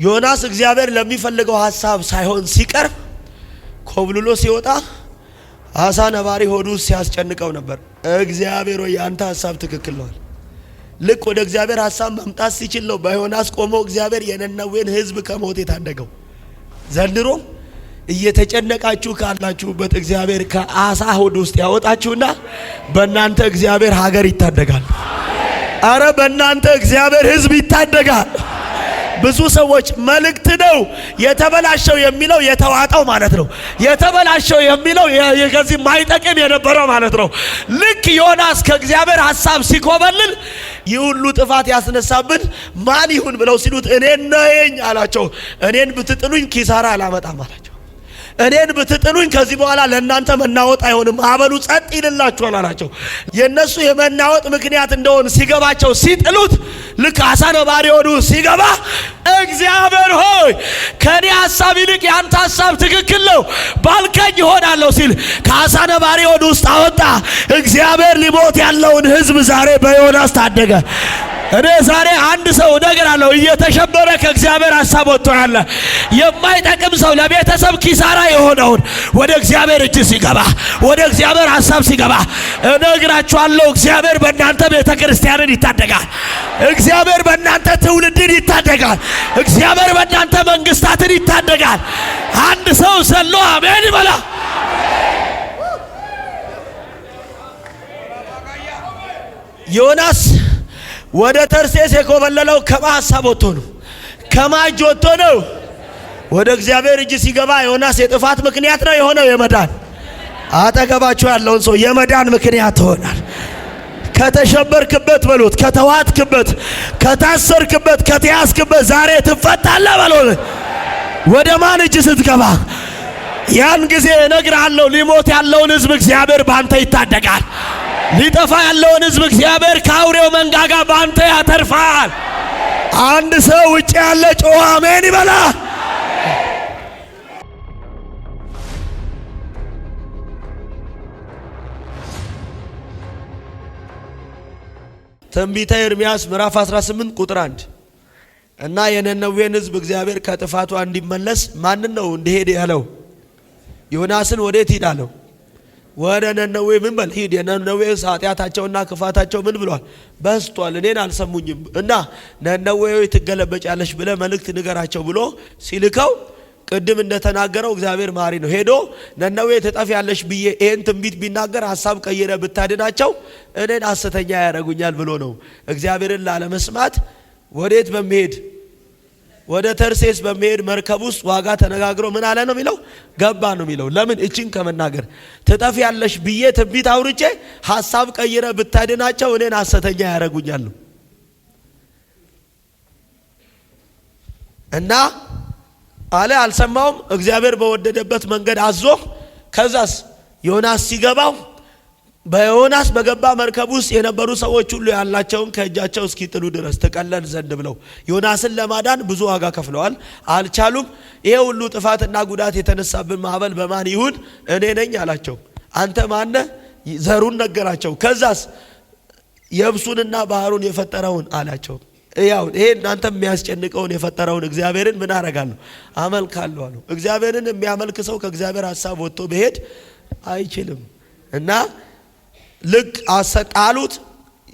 ዮናስ እግዚአብሔር ለሚፈልገው ሐሳብ ሳይሆን ሲቀርብ ኮብልሎ ሲወጣ አሳ ነባሪ ሆዱ ሲያስጨንቀው ነበር። እግዚአብሔር ወይ ያንተ ሐሳብ ትክክል ነው። ልክ ወደ እግዚአብሔር ሐሳብ መምጣት ሲችል ነው በዮናስ ቆሞ እግዚአብሔር የነነዌን ሕዝብ ከሞት የታደገው። ዘንድሮ እየተጨነቃችሁ ካላችሁበት እግዚአብሔር ከአሳ ሆድ ውስጥ ያወጣችሁና በእናንተ እግዚአብሔር ሀገር ይታደጋል። አረ በእናንተ እግዚአብሔር ሕዝብ ይታደጋል። ብዙ ሰዎች መልእክት ነው የተበላሸው የሚለው የተዋጣው ማለት ነው። የተበላሸው የሚለው የዚህ ማይጠቅም የነበረው ማለት ነው። ልክ ዮናስ ከእግዚአብሔር ሐሳብ ሲኮበልል ይህ ሁሉ ጥፋት ያስነሳብን ማን ይሁን ብለው ሲሉት እኔን ነኝ አላቸው። እኔን ብትጥሉኝ ኪሳራ አላመጣም አላቸው። እኔን ብትጥሉኝ ከዚህ በኋላ ለእናንተ መናወጥ አይሆንም፣ አበሉ ጸጥ ይልላችኋል አላቸው። የነሱ የመናወጥ ምክንያት እንደሆነ ሲገባቸው ሲጥሉት ልክ አሳ ነባሪ ሆዱ ሲገባ እግዚአብሔር ሆይ ከኔ ሐሳብ ይልቅ ያንተ ሐሳብ ትክክል ነው ባልከኝ ይሆናለሁ ሲል ከአሳ ነባሪ ሆዱ ውስጥ አወጣ። እግዚአብሔር ሊሞት ያለውን ሕዝብ ዛሬ በዮናስ ታደገ። እኔ ዛሬ አንድ ሰው እነግራለሁ እየተሸበረ ከእግዚአብሔር ሐሳብ ወጥቶ ያለ የማይጠቅም ሰው ለቤተሰብ ኪሳራ የሆነውን ወደ እግዚአብሔር እጅ ሲገባ ወደ እግዚአብሔር ሐሳብ ሲገባ እነግራችኋለሁ እግዚአብሔር በእናንተ ቤተክርስቲያንን ይታደጋል። እግዚአብሔር በእናንተ ትውልድን ይታደጋል። እግዚአብሔር በእናንተ መንግስታትን ይታደጋል። አንድ ሰው ዘሎ አሜን ይበላ። ዮናስ ወደ ተርሴስ የኮበለለው ከሐሳብ ወጥቶ ነው። ከማጅ ወጥቶ ነው። ወደ እግዚአብሔር እጅ ሲገባ ዮናስ የጥፋት ምክንያት ነው የሆነው የመዳን። አጠገባችሁ ያለውን ሰው የመዳን ምክንያት ትሆናል። ከተሸበርክበት በሉት፣ ከተዋትክበት፣ ከታሰርክበት፣ ከተያዝክበት ዛሬ ትፈታለህ በሉት። ወደ ማን እጅ ስትገባ ያን ጊዜ እነግርሃለሁ ሊሞት ያለውን ሕዝብ እግዚአብሔር ባንተ ይታደጋል። ሊጠፋ ያለውን ሕዝብ እግዚአብሔር ከአውሬው መንጋጋ ባንተ ያተርፋል። አንድ ሰው ውጭ ያለ ጮኸ አሜን ይበላ። ትንቢተ ኤርምያስ ምዕራፍ 18 ቁጥር 1 እና የነነዌን ሕዝብ እግዚአብሔር ከጥፋቱ እንዲመለስ ማንን ነው እንዲሄድ ያለው? ዮናስን ወዴት ሂድ አለው? ወደ ነነዌ ምን በል ሂድ። የነነዌ ኃጢአታቸውና ክፋታቸው ምን ብሏል? በስቷል፣ እኔን አልሰሙኝም እና ነነዌ ትገለበጫለሽ ብለ መልእክት ንገራቸው ብሎ ሲልከው ቅድም እንደተናገረው እግዚአብሔር ማሪ ነው። ሄዶ ነነዌ ትጠፊያለሽ ብዬ ይሄን ትንቢት ቢናገር ሐሳብ ቀይረ ብታድናቸው እኔን ሐሰተኛ ያደርጉኛል ብሎ ነው። እግዚአብሔርን ላለመስማት ወዴት በመሄድ ወደ ተርሴስ በመሄድ መርከብ ውስጥ ዋጋ ተነጋግሮ ምን አለ ነው የሚለው? ገባ ነው የሚለው። ለምን እቺን ከመናገር ትጠፊያለሽ ብዬ ትንቢት አውርቼ ሐሳብ ቀይረ ብታድናቸው እኔን ሐሰተኛ ያደርጉኛል እና አለ። አልሰማውም። እግዚአብሔር በወደደበት መንገድ አዞ ከዛስ ዮናስ ሲገባው በዮናስ በገባ መርከብ ውስጥ የነበሩ ሰዎች ሁሉ ያላቸውን ከእጃቸው እስኪጥሉ ድረስ ተቀለል ዘንድ ብለው ዮናስን ለማዳን ብዙ ዋጋ ከፍለዋል፣ አልቻሉም። ይሄ ሁሉ ጥፋትና ጉዳት የተነሳብን ማዕበል በማን ይሁን? እኔ ነኝ አላቸው። አንተ ማነ? ዘሩን ነገራቸው። ከዛስ የብሱንና ባህሩን የፈጠረውን አላቸው። ያው ይሄ እናንተ የሚያስጨንቀውን የፈጠረውን እግዚአብሔርን ምን አረጋለሁ? አመልካለሁ አሉ። እግዚአብሔርን የሚያመልክ ሰው ከእግዚአብሔር ሐሳብ ወጥቶ በሄድ አይችልም እና ልክ አሰጣሉት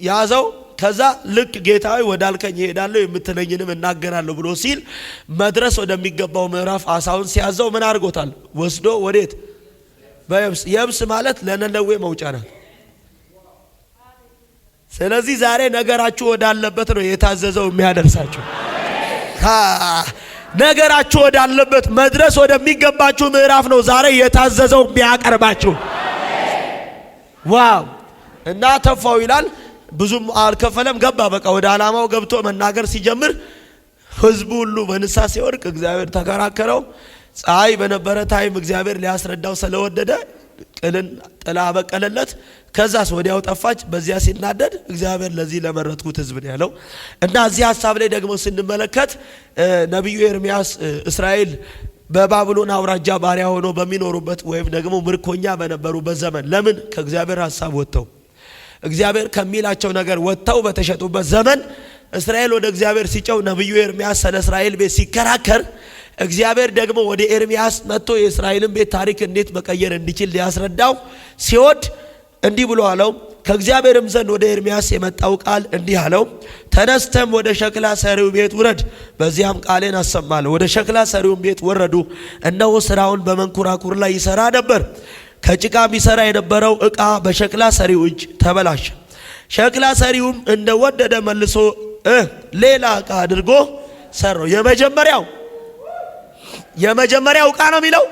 ያዘው። ከዛ ልክ ጌታዬ ወዳልከኝ እሄዳለሁ የምትለኝንም እናገራለሁ ብሎ ሲል መድረስ ወደሚገባው ምዕራፍ አሳውን ሲያዘው ምን አድርጎታል? ወስዶ ወዴት? በየብስ። የብስ ማለት ለነነዌ መውጫ ናት። ስለዚህ ዛሬ ነገራችሁ ወዳለበት ነው የታዘዘው የሚያደርሳችሁ። ነገራችሁ ወዳለበት መድረስ ወደሚገባችሁ ምዕራፍ ነው ዛሬ የታዘዘው የሚያቀርባችሁ። ዋው! እና ተፋው ይላል። ብዙም አልከፈለም፣ ገባ። በቃ ወደ ዓላማው ገብቶ መናገር ሲጀምር ሕዝቡ ሁሉ በንሳ ሲወድቅ እግዚአብሔር ተከራከረው። ፀሐይ በነበረ ታይም እግዚአብሔር ሊያስረዳው ስለወደደ ቅልን ጥላ በቀለለት። ከዛስ ወዲያው ጠፋች። በዚያ ሲናደድ እግዚአብሔር ለዚህ ለመረጥኩት ሕዝብ ነው ያለው። እና እዚህ ሐሳብ ላይ ደግሞ ስንመለከት ነብዩ ኤርምያስ እስራኤል በባቢሎን አውራጃ ባሪያ ሆኖ በሚኖሩበት ወይም ደግሞ ምርኮኛ በነበሩበት ዘመን ለምን ከእግዚአብሔር ሐሳብ ወጥተው እግዚአብሔር ከሚላቸው ነገር ወጥተው በተሸጡበት ዘመን እስራኤል ወደ እግዚአብሔር ሲጨው ነብዩ ኤርሚያስ ስለ እስራኤል ቤት ሲከራከር እግዚአብሔር ደግሞ ወደ ኤርሚያስ መጥቶ የእስራኤልን ቤት ታሪክ እንዴት መቀየር እንዲችል ሊያስረዳው ሲወድ እንዲህ ብሎ አለው። ከእግዚአብሔርም ዘንድ ወደ ኤርሚያስ የመጣው ቃል እንዲህ አለው፣ ተነስተም ወደ ሸክላ ሰሪው ቤት ውረድ፣ በዚያም ቃሌን አሰማለሁ። ወደ ሸክላ ሰሪው ቤት ወረዱ። እነሆ ስራውን በመንኩራኩር ላይ ይሰራ ነበር። ከጭቃም ይሰራ የነበረው ዕቃ በሸክላ ሰሪው እጅ ተበላሸ። ሸክላ ሰሪውም እንደወደደ መልሶ ሌላ ዕቃ አድርጎ ሰራው። የመጀመሪያው ዕቃ ነው የሚለው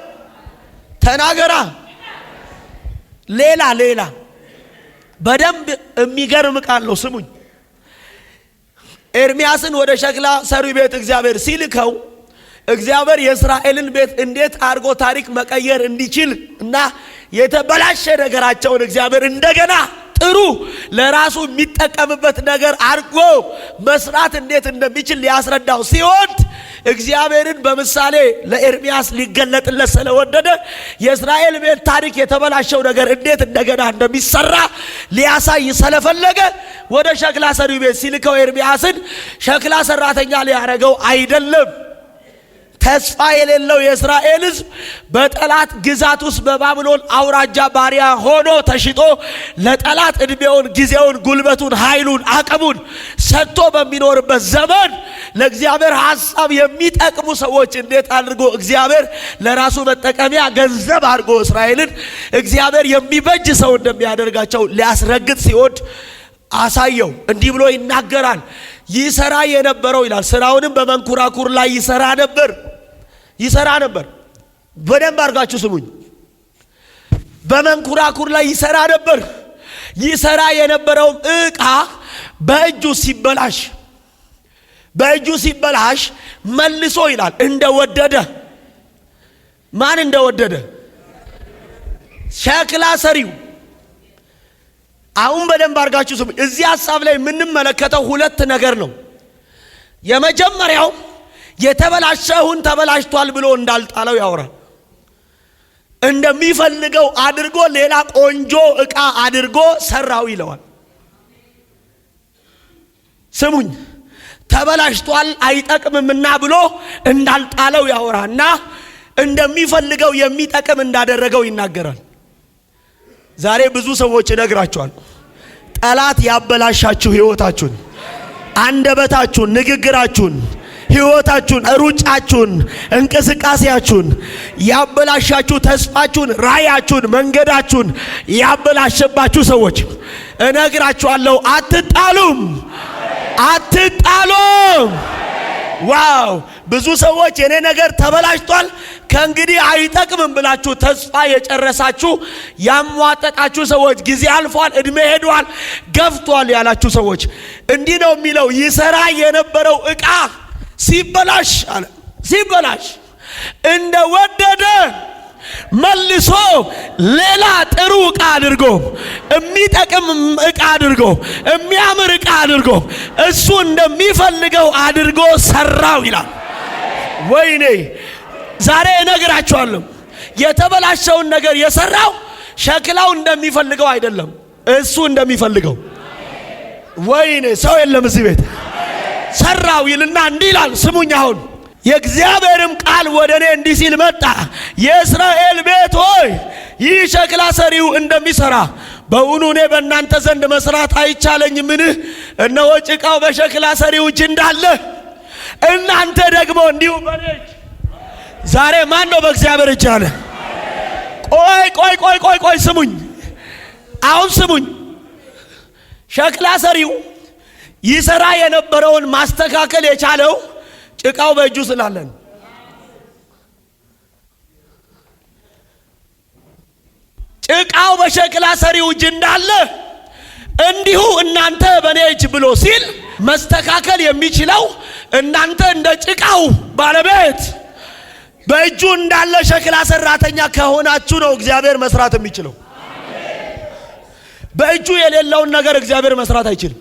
ተናገራ። ሌላ በደንብ የሚገርም ቃል ነው። ስሙኝ። ኤርሚያስን ወደ ሸክላ ሰሪው ቤት እግዚአብሔር ሲልከው እግዚአብሔር የእስራኤልን ቤት እንዴት አድርጎ ታሪክ መቀየር እንዲችል እና የተበላሸ ነገራቸውን እግዚአብሔር እንደገና ጥሩ ለራሱ የሚጠቀምበት ነገር አድርጎ መስራት እንዴት እንደሚችል ሊያስረዳው ሲወድ እግዚአብሔርን በምሳሌ ለኤርሚያስ ሊገለጥለት ስለወደደ የእስራኤል ቤት ታሪክ የተበላሸው ነገር እንዴት እንደገና እንደሚሰራ ሊያሳይ ስለፈለገ ወደ ሸክላ ሰሪው ቤት ሲልከው ኤርሚያስን ሸክላ ሰራተኛ ሊያደርገው አይደለም። ተስፋ የሌለው የእስራኤል ሕዝብ በጠላት ግዛት ውስጥ በባቢሎን አውራጃ ባሪያ ሆኖ ተሽጦ ለጠላት እድሜውን፣ ጊዜውን፣ ጉልበቱን፣ ኃይሉን፣ አቅሙን ሰጥቶ በሚኖርበት ዘመን ለእግዚአብሔር ሐሳብ የሚጠቅሙ ሰዎች እንዴት አድርጎ እግዚአብሔር ለራሱ መጠቀሚያ ገንዘብ አድርጎ እስራኤልን እግዚአብሔር የሚበጅ ሰው እንደሚያደርጋቸው ሊያስረግጥ ሲወድ አሳየው። እንዲህ ብሎ ይናገራል። ይሰራ የነበረው ይላል ስራውንም በመንኩራኩር ላይ ይሰራ ነበር። በደንብ አድርጋችሁ ስሙኝ። በመንኩራኩር ላይ ይሰራ ነበር። ይሰራ የነበረው ዕቃ በእጁ ሲበላሽ መልሶ ይላል እንደወደደ። ማን እንደወደደ? ሸክላ ሰሪው። አሁን በደንብ አድርጋችሁ ስሙኝ። እዚህ ሐሳብ ላይ የምንመለከተው ሁለት ነገር ነው። የመጀመሪያው የተበላሸውን ተበላሽቷል ብሎ እንዳልጣለው ያወራል። እንደሚፈልገው አድርጎ ሌላ ቆንጆ ዕቃ አድርጎ ሰራው ይለዋል። ስሙኝ። ተበላሽቷል አይጠቅምምና ብሎ እንዳልጣለው ያወራና እንደሚፈልገው የሚጠቅም እንዳደረገው ይናገራል። ዛሬ ብዙ ሰዎች እነግራቸዋል። ጠላት ያበላሻችሁ ሕይወታችሁን፣ አንደበታችሁን፣ ንግግራችሁን፣ ሕይወታችሁን፣ ሩጫችሁን፣ እንቅስቃሴያችሁን ያበላሻችሁ፣ ተስፋችሁን፣ ራያችሁን፣ መንገዳችሁን ያበላሸባችሁ ሰዎች እነግራችኋለሁ፣ አትጣሉም። ዋው! ብዙ ሰዎች የኔ ነገር ተበላሽቷል ከእንግዲህ አይጠቅምም ብላችሁ ተስፋ የጨረሳችሁ ያሟጠጣችሁ ሰዎች፣ ጊዜ አልፏል፣ እድሜ ሄዷል፣ ገፍቷል ያላችሁ ሰዎች እንዲህ ነው የሚለው። ይሰራ የነበረው ዕቃ ሲበላሽ እንደወደደ መልሶ ሌላ ጥሩ ዕቃ አድርጎ፣ የሚጠቅም ዕቃ አድርጎ፣ የሚያምር ዕቃ አድርጎ፣ እሱ እንደሚፈልገው አድርጎ ሰራው ይላል። ወይኔ ዛሬ እነግራችኋለሁ፣ የተበላሸውን ነገር የሰራው ሸክላው እንደሚፈልገው አይደለም፣ እሱ እንደሚፈልገው። ወይኔ ሰው የለም እዚህ ቤት። ሰራው ይልና እንዲህ ይላል። ስሙኝ። አሁን የእግዚአብሔርም ቃል ወደ እኔ እንዲህ ሲል መጣ። የእስራኤል ቤት ሆይ ይህ ሸክላ ሰሪው እንደሚሰራ በእውኑ እኔ በእናንተ ዘንድ መስራት አይቻለኝምን? እነሆ ጭቃው በሸክላ ሰሪው እጅ እንዳለ እናንተ ደግሞ እንዲሁ በእኔ እጅ። ዛሬ ማን ነው በእግዚአብሔር እጅ አለ? ቆይ ስሙኝ። አሁን ስሙኝ። ሸክላ ሰሪው ይሰራ የነበረውን ማስተካከል የቻለው ጭቃው በእጁ ስላለን። ጭቃው በሸክላ ሰሪው እጅ እንዳለ እንዲሁ እናንተ በእኔ እጅ ብሎ ሲል መስተካከል የሚችለው እናንተ እንደ ጭቃው ባለቤት በእጁ እንዳለ ሸክላ ሰራተኛ ከሆናችሁ ነው እግዚአብሔር መስራት የሚችለው። በእጁ የሌለውን ነገር እግዚአብሔር መስራት አይችልም።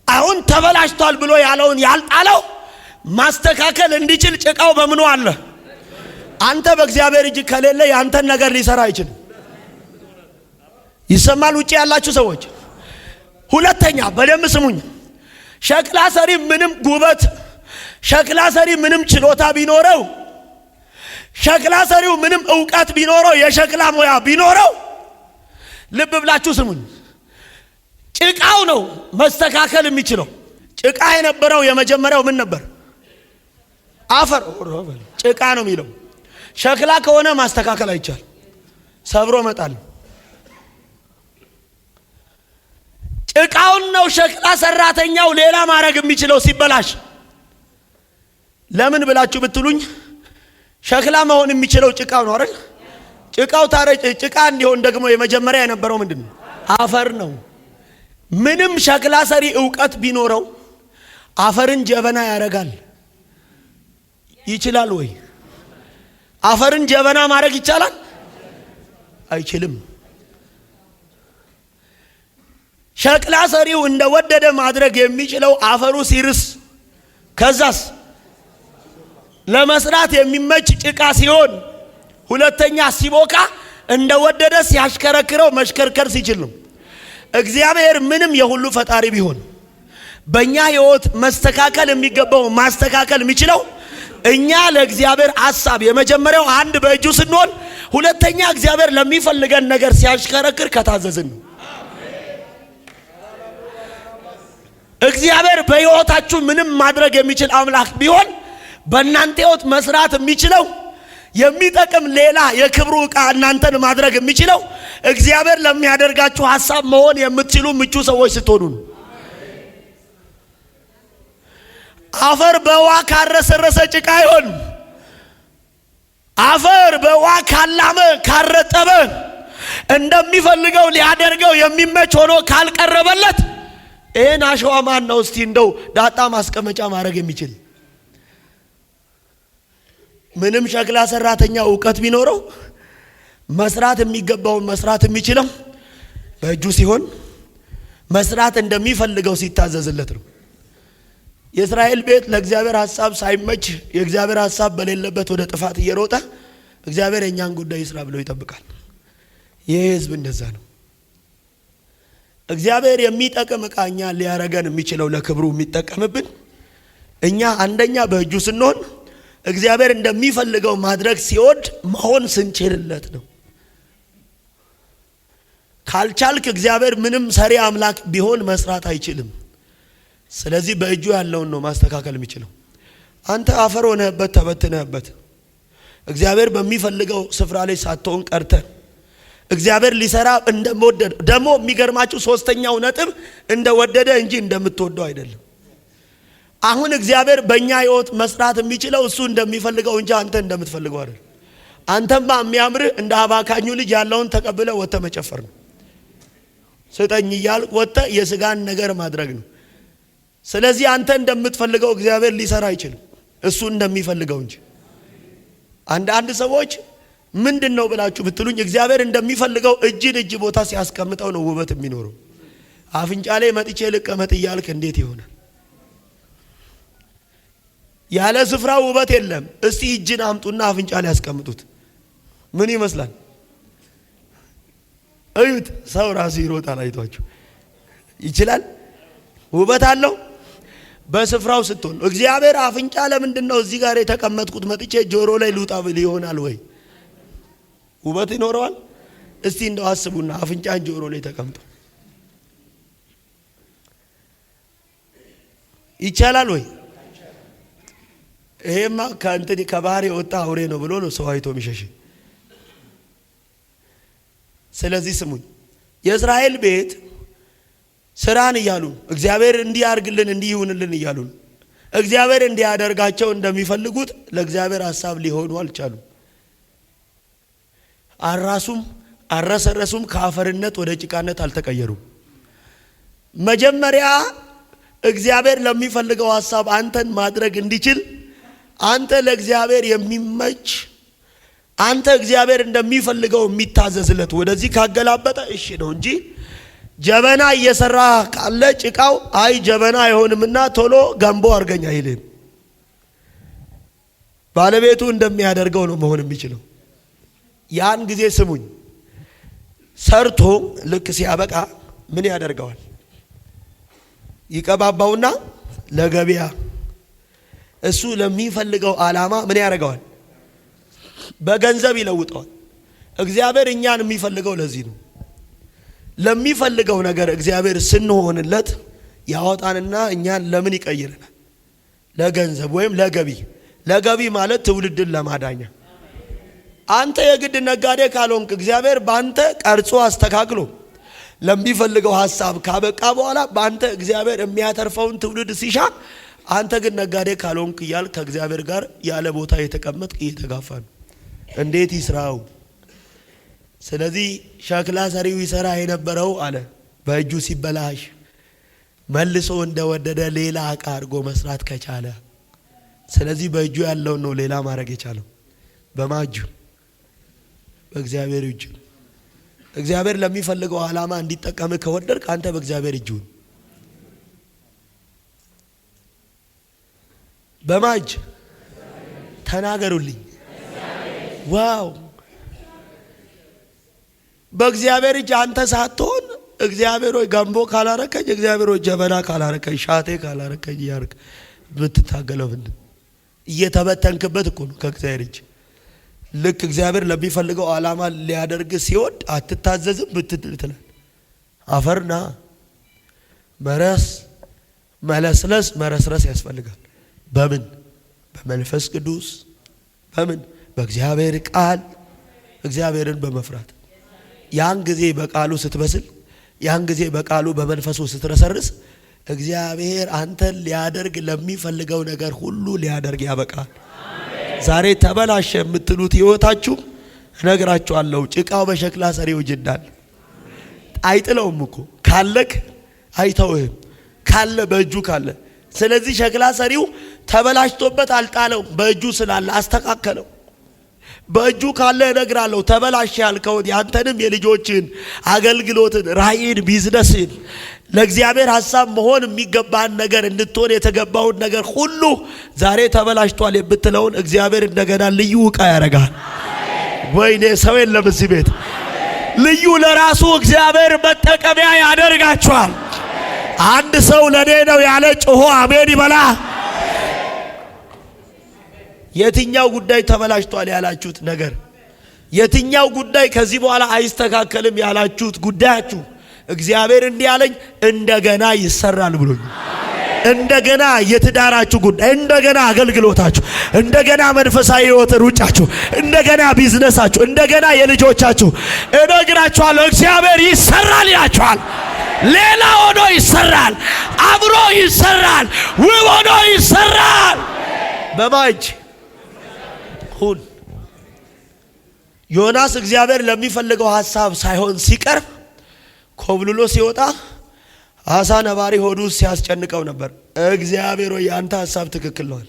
አሁን ተበላሽቷል ብሎ ያለውን ያልጣለው ማስተካከል እንዲችል ጭቃው በምኑ አለ? አንተ በእግዚአብሔር እጅ ከሌለ ያንተን ነገር ሊሰራ አይችልም። ይሰማል ውጪ ያላችሁ ሰዎች? ሁለተኛ በደንብ ስሙኝ። ሸክላ ሰሪ ምንም ጉበት፣ ሸክላ ሰሪ ምንም ችሎታ ቢኖረው፣ ሸክላ ሰሪው ምንም ዕውቀት ቢኖረው፣ የሸክላ ሙያ ቢኖረው፣ ልብ ብላችሁ ስሙኝ፣ ጭቃው ነው መስተካከል የሚችለው። ጭቃ የነበረው የመጀመሪያው ምን ነበር? አፈር። ጭቃ ነው የሚለው። ሸክላ ከሆነ ማስተካከል አይቻል፣ ሰብሮ መጣል። ጭቃውን ነው ሸክላ ሰራተኛው ሌላ ማድረግ የሚችለው ሲበላሽ። ለምን ብላችሁ ብትሉኝ ሸክላ መሆን የሚችለው ጭቃው ነው አይደል? ጭቃው ታረጭ ጭቃ እንዲሆን ደግሞ የመጀመሪያ የነበረው ምንድነው? አፈር ነው። ምንም ሸክላ ሰሪ ዕውቀት ቢኖረው አፈርን ጀበና ያደርጋል። ይችላል ወይ? አፈርን ጀበና ማድረግ ይቻላል? አይችልም። ሸክላ ሰሪው እንደወደደ ማድረግ የሚችለው አፈሩ ሲርስ፣ ከዛስ ለመስራት የሚመች ጭቃ ሲሆን፣ ሁለተኛ ሲቦካ እንደወደደ ሲያሽከረክረው መሽከርከር ሲችል ነው። እግዚአብሔር ምንም የሁሉ ፈጣሪ ቢሆን በእኛ ሕይወት መስተካከል የሚገባው ማስተካከል የሚችለው እኛ ለእግዚአብሔር ሐሳብ የመጀመሪያው አንድ በእጁ ስንሆን፣ ሁለተኛ እግዚአብሔር ለሚፈልገን ነገር ሲያሽከረክር ከታዘዝን ነው። እግዚአብሔር በሕይወታችሁ ምንም ማድረግ የሚችል አምላክ ቢሆን በእናንተ ሕይወት መስራት የሚችለው የሚጠቅም ሌላ የክብሩ ዕቃ እናንተን ማድረግ የሚችለው እግዚአብሔር ለሚያደርጋችሁ ሐሳብ መሆን የምትችሉ ምቹ ሰዎች ስትሆኑ ነው። አፈር በውሃ ካረሰረሰ ጭቃ አይሆን። አፈር በውሃ ካላመ ካረጠበ እንደሚፈልገው ሊያደርገው የሚመች ሆኖ ካልቀረበለት ይሄን አሸዋ ማን ነው እስቲ እንደው ዳጣ ማስቀመጫ ማድረግ የሚችል? ምንም ሸክላ ሰራተኛ ዕውቀት ቢኖረው መስራት የሚገባውን መስራት የሚችለው በእጁ ሲሆን መስራት እንደሚፈልገው ሲታዘዝለት ነው። የእስራኤል ቤት ለእግዚአብሔር ሐሳብ ሳይመች የእግዚአብሔር ሐሳብ በሌለበት ወደ ጥፋት እየሮጠ እግዚአብሔር የኛን ጉዳይ ይስራ ብሎ ይጠብቃል። ይህ ሕዝብ እንደዛ ነው። እግዚአብሔር የሚጠቅም ዕቃ እኛ ሊያረገን የሚችለው ለክብሩ የሚጠቀምብን እኛ አንደኛ በእጁ ስንሆን እግዚአብሔር እንደሚፈልገው ማድረግ ሲወድ መሆን ስንችልለት ነው። ካልቻልክ እግዚአብሔር ምንም ሰሪ አምላክ ቢሆን መስራት አይችልም። ስለዚህ በእጁ ያለውን ነው ማስተካከል የሚችለው። አንተ አፈር ሆነህበት ተበትነህበት እግዚአብሔር በሚፈልገው ስፍራ ላይ ሳትሆን ቀርተህ እግዚአብሔር ሊሰራ እንደወደደ ደግሞ የሚገርማችሁ ሶስተኛው ነጥብ እንደወደደ እንጂ እንደምትወደው አይደለም። አሁን እግዚአብሔር በእኛ ሕይወት መስራት የሚችለው እሱ እንደሚፈልገው እንጂ አንተ እንደምትፈልገው አይደለም። አንተማ የሚያምርህ እንደ አባካኙ ልጅ ያለውን ተቀብለ ወጥተህ መጨፈር ነው። ስጠኝ እያልክ ወጥተህ የሥጋን ነገር ማድረግ ነው። ስለዚህ አንተ እንደምትፈልገው እግዚአብሔር ሊሰራ አይችልም፣ እሱ እንደሚፈልገው እንጂ። አንዳንድ ሰዎች ምንድነው ብላችሁ ብትሉኝ እግዚአብሔር እንደሚፈልገው እጅን እጅ ቦታ ሲያስቀምጠው ነው ውበት የሚኖረው። አፍንጫ ላይ መጥቼ ልቀመጥ እያልክ እንዴት ይሆናል? ያለ ስፍራው ውበት የለም። እስቲ እጅን አምጡና አፍንጫ ላይ ያስቀምጡት፣ ምን ይመስላል? እዩት። ሰው ራሱ ይሮጣል። አይቷችሁ ይችላል? ውበት አለው በስፍራው ስትሆን። እግዚአብሔር አፍንጫ ለምንድነው እዚህ ጋር የተቀመጥኩት መጥቼ ጆሮ ላይ ልውጣ ብል ይሆናል ወይ? ውበት ይኖረዋል? እስቲ እንደው አስቡና አፍንጫን ጆሮ ላይ ተቀምጦ ይቻላል ወይ? ይሄማ ከእንትን ከባህር የወጣ አውሬ ነው ብሎ ነው ሰው አይቶ የሚሸሽ። ስለዚህ ስሙኝ፣ የእስራኤል ቤት ስራን እያሉ እግዚአብሔር እንዲያርግልን እንዲይሁንልን እያሉ እግዚአብሔር እንዲያደርጋቸው እንደሚፈልጉት ለእግዚአብሔር ሐሳብ ሊሆኑ አልቻሉም። አራሱም አረሰረሱም ከአፈርነት ወደ ጭቃነት አልተቀየሩም። መጀመሪያ እግዚአብሔር ለሚፈልገው ሐሳብ አንተን ማድረግ እንዲችል አንተ ለእግዚአብሔር የሚመች አንተ እግዚአብሔር እንደሚፈልገው የሚታዘዝለት ወደዚህ ካገላበጠ እሺ ነው እንጂ ጀበና እየሰራ ካለ ጭቃው አይ ጀበና አይሆንምና ቶሎ ገንቦ አርገኝ አይልም። ባለቤቱ እንደሚያደርገው ነው መሆን የሚችለው። ያን ጊዜ ስሙኝ፣ ሰርቶ ልክ ሲያበቃ ምን ያደርገዋል? ይቀባባውና ለገበያ እሱ ለሚፈልገው ዓላማ ምን ያደርገዋል? በገንዘብ ይለውጠዋል። እግዚአብሔር እኛን የሚፈልገው ለዚህ ነው። ለሚፈልገው ነገር እግዚአብሔር ስንሆንለት ያወጣንና እኛን ለምን ይቀይረናል? ለገንዘብ ወይም ለገቢ። ለገቢ ማለት ትውልድን ለማዳኛ። አንተ የግድ ነጋዴ ካልሆንክ እግዚአብሔር ባንተ ቀርጾ አስተካክሎ ለሚፈልገው ሐሳብ ካበቃ በኋላ ባንተ እግዚአብሔር የሚያተርፈውን ትውልድ ሲሻ፣ አንተ ግን ነጋዴ ካልሆንክ እያል ከእግዚአብሔር ጋር ያለ ቦታ የተቀመጥክ እየተጋፋ ነው። እንዴት ይስራው? ስለዚህ ሸክላ ሰሪው ይሰራ የነበረው አለ በእጁ ሲበላሽ መልሶ እንደወደደ ሌላ ዕቃ አድርጎ መስራት ከቻለ፣ ስለዚህ በእጁ ያለውን ነው ሌላ ማድረግ የቻለው። በማጁ በእግዚአብሔር እጅ። እግዚአብሔር ለሚፈልገው ዓላማ እንዲጠቀም ከወደድክ አንተ በእግዚአብሔር እጅ ሁን። በማጅ ተናገሩልኝ። ዋው! በእግዚአብሔር እጅ አንተ ሳትሆን እግዚአብሔር ሆይ ገንቦ ካላረከኝ፣ እግዚአብሔር ሆይ ጀበና ካላረከኝ፣ ሻቴ ካላረከኝ ያርክ ብትታገለው ምን እየተበተንክበት እኮ ነው ከእግዚአብሔር እጅ። ልክ እግዚአብሔር ለሚፈልገው ዓላማ ሊያደርግ ሲወድ አትታዘዝም ብትል አፈርና መረስረስ ያስፈልጋል። በምን? በመንፈስ ቅዱስ። በምን? በእግዚአብሔር ቃል፣ እግዚአብሔርን በመፍራት። ያን ጊዜ በቃሉ ስትበስል፣ ያን ጊዜ በቃሉ በመንፈሱ ስትረሰርስ እግዚአብሔር አንተን ሊያደርግ ለሚፈልገው ነገር ሁሉ ሊያደርግ ያበቃል። ዛሬ ተበላሸ የምትሉት ህይወታችሁ እነግራችኋለሁ፣ ጭቃው በሸክላ ሰሪው እጅ እንዳለ አይጥለውም እኮ። ካለክ አይተውህም፣ ካለ በእጁ ካለ። ስለዚህ ሸክላ ሰሪው ተበላሽቶበት አልጣለው፣ በእጁ ስላለ አስተካከለው። በእጁ ካለ እነግራለሁ፣ ተበላሽ ያልከውን ያንተንም የልጆችን አገልግሎትን፣ ራእይን፣ ቢዝነስን ለእግዚአብሔር ሐሳብ መሆን የሚገባን ነገር እንድትሆን የተገባውን ነገር ሁሉ ዛሬ ተበላሽቷል የምትለውን እግዚአብሔር እንደገና ልዩ ዕቃ ያደርጋል። ወይኔ ሰው የለም እዚህ ቤት። ልዩ ለራሱ እግዚአብሔር መጠቀሚያ ያደርጋቸዋል። አንድ ሰው ለኔ ነው ያለ ጮሆ አሜን ይበላ። የትኛው ጉዳይ ተበላሽቷል ያላችሁት ነገር፣ የትኛው ጉዳይ ከዚህ በኋላ አይስተካከልም ያላችሁት ጉዳያችሁ እግዚአብሔር እንዲህ አለኝ እንደገና ይሰራል ብሎኝ። እንደገና የትዳራችሁ ጉዳይ፣ እንደገና አገልግሎታችሁ፣ እንደገና መንፈሳዊ ሕይወት ሩጫችሁ፣ እንደገና ቢዝነሳችሁ፣ እንደገና የልጆቻችሁ እነግራችኋለሁ እግዚአብሔር ይሰራል ይላችኋል። ሌላ ሆኖ ይሰራል፣ አብሮ ይሰራል፣ ውብ ሆኖ ይሰራል። በማጅ ሁን። ዮናስ እግዚአብሔር ለሚፈልገው ሐሳብ ሳይሆን ሲቀርብ ኮብልሎ ሲወጣ አሳ ነባሪ ሆዱ ሲያስጨንቀው ነበር። እግዚአብሔር ሆይ ያንተ ሐሳብ ትክክል ነው።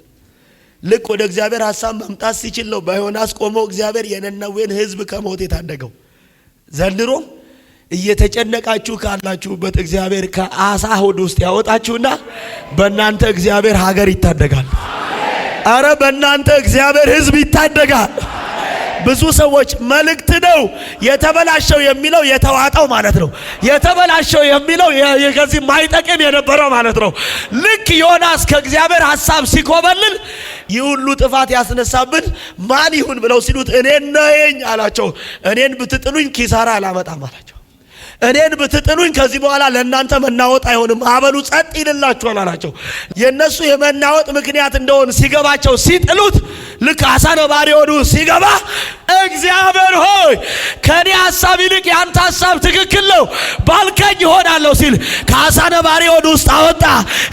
ልክ ወደ እግዚአብሔር ሐሳብ መምጣት ሲችል ነው በዮናስ ቆሞ እግዚአብሔር የነነዌን ሕዝብ ከሞት የታደገው። ዘንድሮ እየተጨነቃችሁ ካላችሁበት እግዚአብሔር ከአሳ ሆድ ውስጥ ያወጣችሁና በእናንተ እግዚአብሔር ሀገር ይታደጋል። አረ በእናንተ እግዚአብሔር ሕዝብ ይታደጋል። ብዙ ሰዎች መልእክት ነው የተበላሸው የሚለው የተዋጠው ማለት ነው። የተበላሸው የሚለው የከዚህ ማይጠቅም የነበረው ማለት ነው። ልክ ዮናስ ከእግዚአብሔር ሐሳብ ሲኮበልል ይህ ሁሉ ጥፋት ያስነሳብን ማን ይሁን ብለው ሲሉት እኔን ነኝ አላቸው። እኔን ብትጥሉኝ ኪሳራ አላመጣም አላቸው። እኔን ብትጥሉኝ ከዚህ በኋላ ለእናንተ መናወጥ አይሆንም፣ አበሉ ጸጥ ይልላችኋል አላቸው። የነሱ የመናወጥ ምክንያት እንደሆነ ሲገባቸው ሲጥሉት ልክ አሳ ነባሪ ሆዱ ሲገባ እግዚአብሔር ሆይ ከኔ ሐሳብ ይልቅ ያንተ ሐሳብ ትክክል ነው ባልከኝ ይሆናለሁ ሲል ከአሳ ነባሪ ሆዱ ውስጥ አወጣ።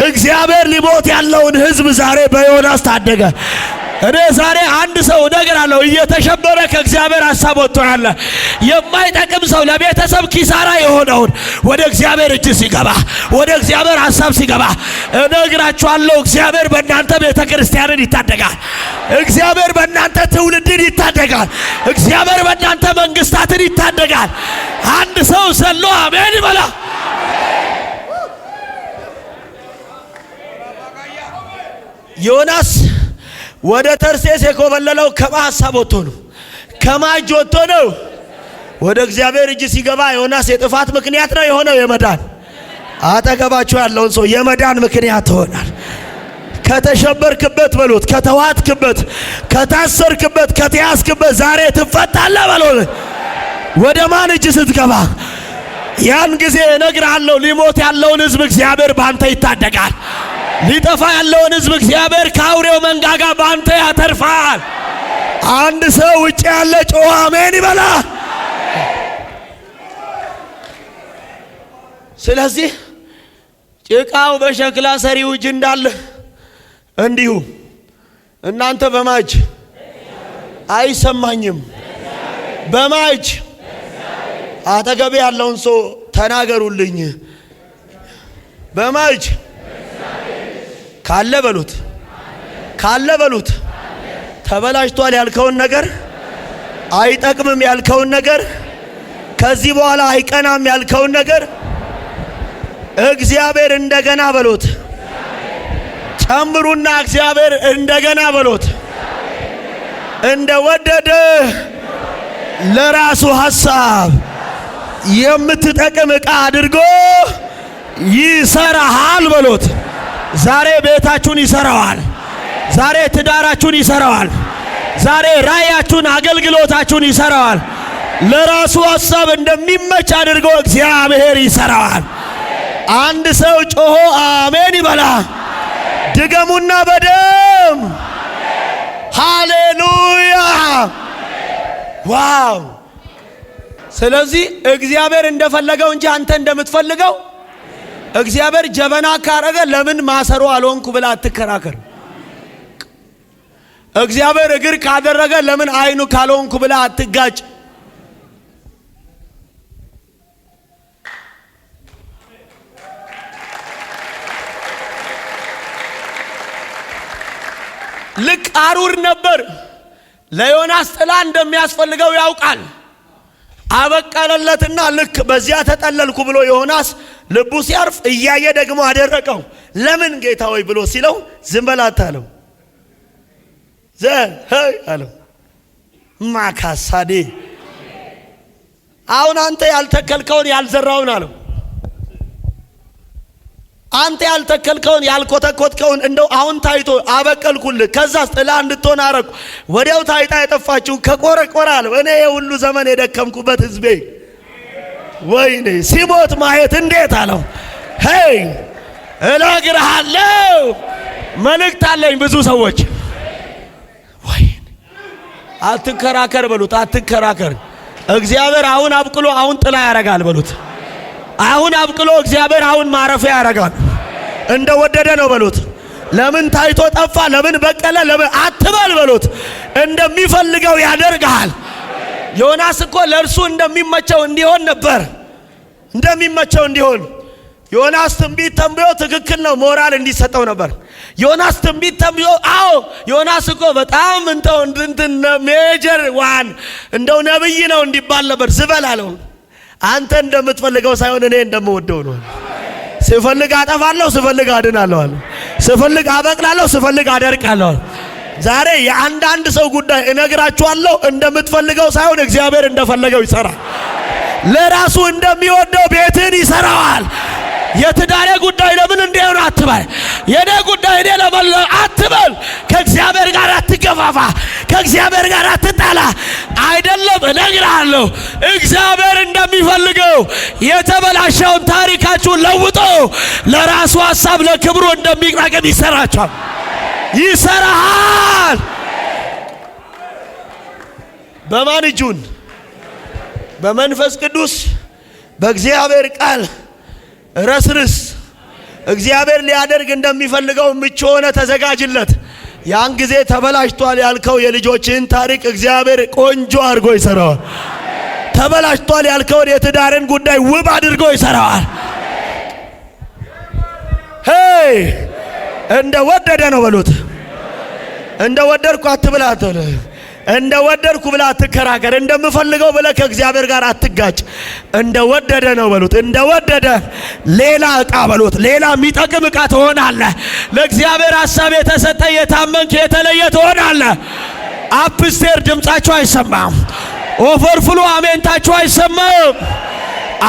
እግዚአብሔር ሊሞት ያለውን ሕዝብ ዛሬ በዮናስ ታደገ። እኔ ዛሬ አንድ ሰው እነግራለሁ እየተሸበረ ከእግዚአብሔር ሐሳብ ወጥቶ ያለ የማይጠቅም ሰው ለቤተሰብ ኪሳራ የሆነውን ወደ እግዚአብሔር እጅ ሲገባ፣ ወደ እግዚአብሔር ሐሳብ ሲገባ እነግራችኋለሁ እግዚአብሔር በእናንተ ቤተ ክርስቲያንን ይታደጋል። እግዚአብሔር በእናንተ ትውልድን ይታደጋል። እግዚአብሔር በእናንተ መንግስታትን ይታደጋል። አንድ ሰው ዘሎ አሜን ይበላ። ዮናስ ወደ ተርሴስ የኮበለለው ከማ ሐሳብ ወጥቶ ነው? ከማጅ ወጥቶ ነው? ወደ እግዚአብሔር እጅ ሲገባ ዮናስ የጥፋት ምክንያት ነው የሆነው የመዳን። አጠገባችሁ ያለውን ሰው የመዳን ምክንያት ትሆናል። ከተሸበርክበት በሉት፣ ከተዋትክበት፣ ከታሰርክበት፣ ከተያዝክበት ዛሬ ትፈታለህ በሉት። ወደ ማን እጅ ስትገባ ያን ጊዜ እነግርሃለሁ፣ ሊሞት ያለውን ሕዝብ እግዚአብሔር ባንተ ይታደጋል። ሊጠፋ ያለውን ሕዝብ እግዚአብሔር ከአውሬው መንጋጋ ባንተ ያተርፋል። አንድ ሰው ውጭ ያለ ጮኸ አሜን ይበላ። ስለዚህ ጭቃው በሸክላ ሰሪው እጅ እንዳለ እንዲሁ እናንተ በማጅ አይሰማኝም። በማጅ አጠገቤ ያለውን ሰው ተናገሩልኝ። በማጅ ካለ በሉት፣ ካለ በሉት። ተበላሽቷል ያልከውን ነገር፣ አይጠቅምም ያልከውን ነገር፣ ከዚህ በኋላ አይቀናም ያልከውን ነገር እግዚአብሔር እንደገና በሉት። ጨምሩና እግዚአብሔር እንደገና በሉት። እንደወደደ ለራሱ ሐሳብ የምትጠቅም ዕቃ አድርጎ ይሰራሃል በሉት። ዛሬ ቤታችሁን ይሰራዋል። ዛሬ ትዳራችሁን ይሰራዋል። ዛሬ ራእያችሁን፣ አገልግሎታችሁን ይሰራዋል። ለራሱ ሐሳብ እንደሚመች አድርጎ እግዚአብሔር ይሰራዋል። አንድ ሰው ጮሆ አሜን ይበላ። ድገሙና በደም ሃሌሉያ። ዋው! ስለዚህ እግዚአብሔር እንደፈለገው እንጂ አንተ እንደምትፈልገው እግዚአብሔር ጀበና ካረገ ለምን ማሰሮ አልሆንኩ ብላ አትከራከር። እግዚአብሔር እግር ካደረገ ለምን አይኑ ካልሆንኩ ብላ አትጋጭ። ልክ አሩር ነበር። ለዮናስ ጥላ እንደሚያስፈልገው ያውቃል። አበቀለለትና ልክ በዚያ ተጠለልኩ ብሎ ዮናስ ልቡ ሲያርፍ እያየ ደግሞ አደረቀው። ለምን ጌታ ሆይ ብሎ ሲለው ዝም በል አታለው። ሄይ አለው ማካሳዴ። አሁን አንተ ያልተከልከውን ያልዘራውን አለው። አንተ ያልተከልከውን ያልኮተኮትከውን እንደው አሁን ታይቶ አበቀልኩልህ። ከዛስ ጥላ እንድትሆን አረኩ። ወዲያው ታይታ የጠፋችው ከቆረቆረ አለው። እኔ የሁሉ ዘመን የደከምኩበት ሕዝቤ ወይኔ ሲሞት ማየት እንዴት አለው። ሄይ እነግርሃለሁ፣ መልእክት አለኝ ብዙ ሰዎች። ወይኔ አትከራከር በሉት፣ አትከራከር። እግዚአብሔር አሁን አብቅሎ አሁን ጥላ ያረጋል በሉት። አሁን አብቅሎ እግዚአብሔር አሁን ማረፊያ ያረጋል። እንደወደደ ነው በሉት። ለምን ታይቶ ጠፋ፣ ለምን በቀለ፣ ለምን አትበል በሉት። እንደሚፈልገው ያደርጋል። ዮናስ እኮ ለእርሱ እንደሚመቸው እንዲሆን ነበር። እንደሚመቸው እንዲሆን ዮናስ ትንቢት ተንብዮ ትክክል ነው ሞራል እንዲሰጠው ነበር። ዮናስ ትንቢት ተንብዮ አዎ ዮናስ እኮ በጣም እንትን ሜጀር ዋን እንደው ነብይ ነው እንዲባል ነበር። ዝበል አለው። አንተ እንደምትፈልገው ሳይሆን እኔ እንደምወደው ነው። ስፈልግ አጠፋለሁ፣ ስፈልግ አድናለሁ አለ። ስፈልግ አበቅላለሁ፣ ስፈልግ አደርቃለሁ። ዛሬ የአንዳንድ ሰው ጉዳይ እነግራችኋለሁ። እንደምትፈልገው ሳይሆን እግዚአብሔር እንደፈለገው ይሰራል። ለራሱ እንደሚወደው ቤትን ይሰራዋል። የትዳሬ ጉዳይ ለምን እንደሆነ አትበል። የኔ ጉዳይ እኔ ለምን አትበል። ከእግዚአብሔር ጋር አትገፋፋ። ከእግዚአብሔር ጋር አትጣላ። አይደለም እነግርሃለሁ፣ እግዚአብሔር እንደሚፈልገው የተበላሸውን ታሪካችሁን ለውጦ ለራሱ ሐሳብ ለክብሩ እንደሚጠቅም ይሰራችኋል፣ ይሰራሃል። በማን እጁን? በመንፈስ ቅዱስ በእግዚአብሔር ቃል ረስርስ እግዚአብሔር ሊያደርግ እንደሚፈልገው ምቹ ሆነ ተዘጋጅለት። ያን ጊዜ ተበላሽቷል ያልከው የልጆችን ታሪክ እግዚአብሔር ቆንጆ አድርጎ ይሰራዋል። ተበላሽቷል ያልከውን የትዳርን ጉዳይ ውብ አድርጎ ይሰራዋል። ሄይ እንደወደደ ነው በሉት። እንደወደድኩ አትብላት። እንደወደድኩ ብላ አትከራከር። እንደምፈልገው ብለ ከእግዚአብሔር ጋር አትጋጭ። እንደወደደ ነው በሉት። እንደወደደ ሌላ ዕቃ በሉት። ሌላ የሚጠቅም ዕቃ ትሆናለህ። ለእግዚአብሔር ሐሳብ የተሰጠ የታመንክ የተለየ ትሆናለህ። አፕስቴር ድምጻቸው አይሰማም። ኦቨርፍሎ አሜንታችሁ አይሰማም።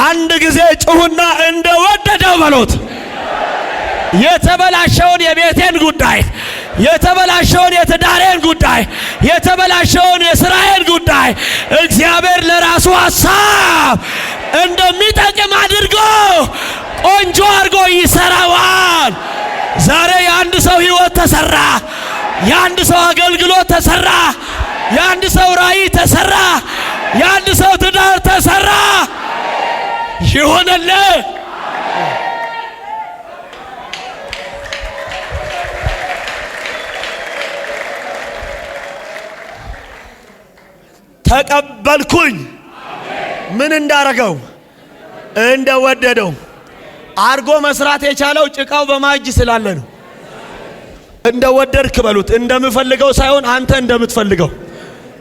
አንድ ጊዜ ጩሁና እንደወደደው በሉት። የተበላሸውን የቤቴን ጉዳይ፣ የተበላሸውን የትዳሬን ጉዳይ፣ የተበላሸውን የሥራዬን ጉዳይ እግዚአብሔር ለራሱ ሐሳብ እንደሚጠቅም አድርጎ ቆንጆ አድርጎ ይሰራዋል። ዛሬ የአንድ ሰው ሕይወት ተሰራ፣ የአንድ ሰው አገልግሎት ተሰራ፣ የአንድ ሰው ራእይ ተሰራ፣ የአንድ ሰው ትዳር ተሰራ። ይሆነልህ። ተቀበልኩኝ። ምን እንዳረገው እንደወደደው አርጎ መስራት የቻለው ጭቃው በማጅ ስላለ ነው። እንደወደድክ በሉት። እንደምፈልገው ሳይሆን አንተ እንደምትፈልገው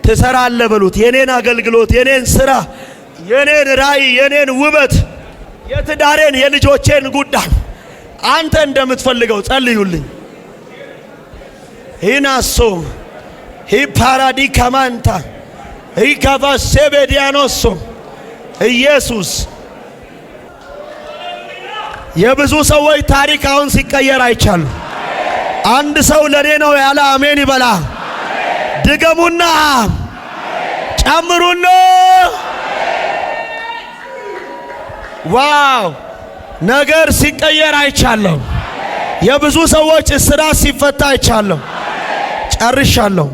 ትሰራለህ በሉት። የኔን አገልግሎት፣ የኔን ስራ፣ የኔን ራእይ፣ የኔን ውበት፣ የትዳሬን፣ የልጆቼን ጉዳይ አንተ እንደምትፈልገው ጸልዩልኝ። ሂናሶ ሂፓራዲ ከማንታ ሂካቫሴቤዲያኖሶ ኢየሱስ የብዙ ሰዎች ታሪክ አሁን ሲቀየር አይቻሉ። አንድ ሰው ለኔ ነው ያለ አሜን ይበላ። ድገሙና ጨምሩና ዋው! ነገር ሲቀየር አይቻለሁ። የብዙ ሰዎች እስራት ሲፈታ አይቻለሁ። ጨርሻለሁ።